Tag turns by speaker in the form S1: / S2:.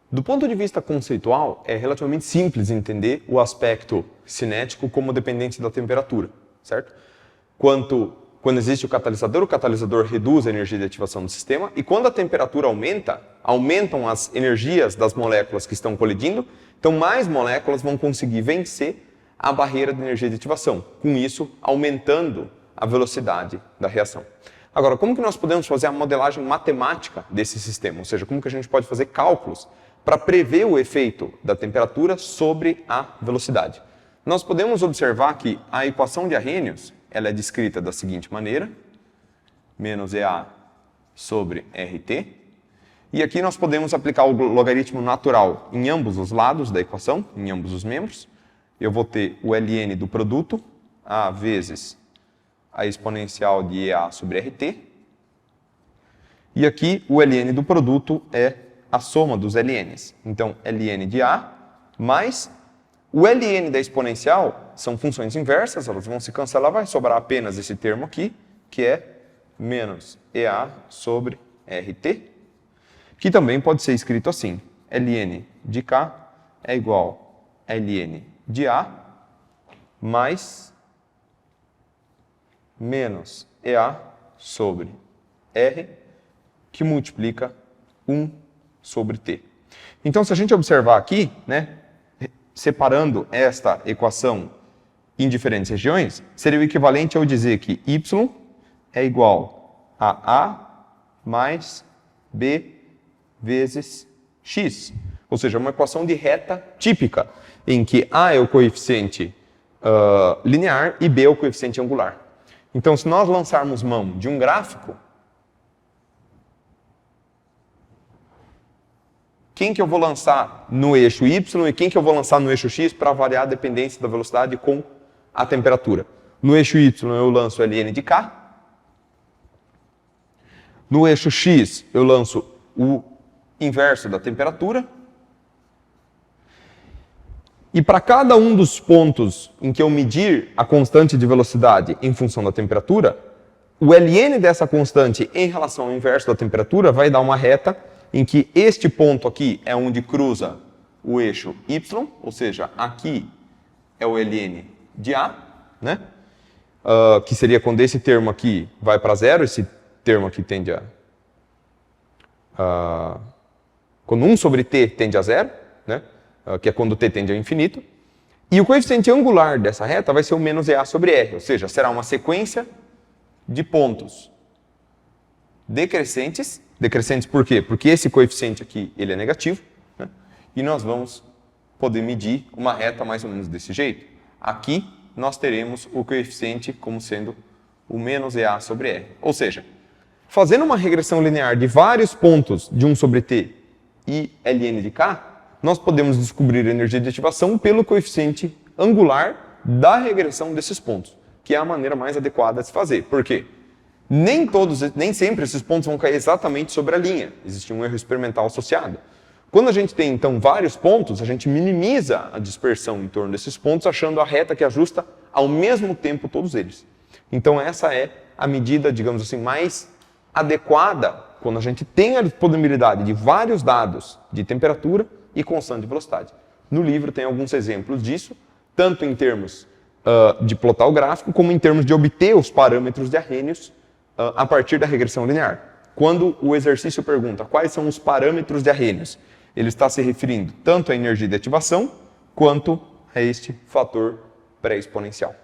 S1: Do ponto de vista conceitual, é relativamente simples entender o aspecto cinético como dependente da temperatura, certo? Quando existe o catalisador reduz a energia de ativação do sistema, e quando a temperatura aumenta, aumentam as energias das moléculas que estão colidindo, então mais moléculas vão conseguir vencer a barreira de energia de ativação, com isso aumentando a velocidade da reação. Agora, como que nós podemos fazer a modelagem matemática desse sistema? Ou seja, como que a gente pode fazer cálculos para prever o efeito da temperatura sobre a velocidade? Nós podemos observar que a equação de Arrhenius ela é descrita da seguinte maneira, menos EA sobre RT. E aqui nós podemos aplicar o logaritmo natural em ambos os lados da equação, em ambos os membros. Eu vou ter o ln do produto, A vezes a exponencial de EA sobre RT. E aqui o ln do produto é a soma dos ln's. Então, ln de A mais o ln da exponencial são funções inversas, elas vão se cancelar, vai sobrar apenas esse termo aqui, que é menos EA sobre RT, que também pode ser escrito assim, ln de K é igual a ln de A mais menos EA sobre R, que multiplica 1 sobre T. Então, se a gente observar aqui, né, separando esta equação em diferentes regiões, seria o equivalente a eu dizer que y é igual a A mais B vezes x. Ou seja, uma equação de reta típica, em que A é o coeficiente linear e B é o coeficiente angular. Então, se nós lançarmos mão de um gráfico, quem que eu vou lançar no eixo Y e quem que eu vou lançar no eixo X para variar a dependência da velocidade com a temperatura? No eixo Y eu lanço ln de K. No eixo X eu lanço o inverso da temperatura. E para cada um dos pontos em que eu medir a constante de velocidade em função da temperatura, o ln dessa constante em relação ao inverso da temperatura vai dar uma reta em que este ponto aqui é onde cruza o eixo Y, ou seja, aqui é o ln de A, né? Que seria quando esse termo aqui vai para zero, esse termo aqui tende a... quando 1 sobre t tende a zero, né? Que é quando t tende ao infinito. E o coeficiente angular dessa reta vai ser o menos EA sobre R, ou seja, será uma sequência de pontos decrescentes. Decrescentes por quê? Porque esse coeficiente aqui ele é negativo, né? E nós vamos poder medir uma reta mais ou menos desse jeito. Aqui nós teremos o coeficiente como sendo o menos EA sobre R. Ou seja, fazendo uma regressão linear de vários pontos de 1 sobre t e ln de K, nós podemos descobrir a energia de ativação pelo coeficiente angular da regressão desses pontos, que é a maneira mais adequada de se fazer. Por quê? Nem sempre esses pontos vão cair exatamente sobre a linha. Existe um erro experimental associado. Quando a gente tem, então, vários pontos, a gente minimiza a dispersão em torno desses pontos, achando a reta que ajusta ao mesmo tempo todos eles. Então, essa é a medida, digamos assim, mais adequada quando a gente tem a disponibilidade de vários dados de temperatura e constante de velocidade. No livro tem alguns exemplos disso, tanto em termos de plotar o gráfico, como em termos de obter os parâmetros de Arrhenius a partir da regressão linear. Quando o exercício pergunta quais são os parâmetros de Arrhenius, ele está se referindo tanto à energia de ativação, quanto a este fator pré-exponencial.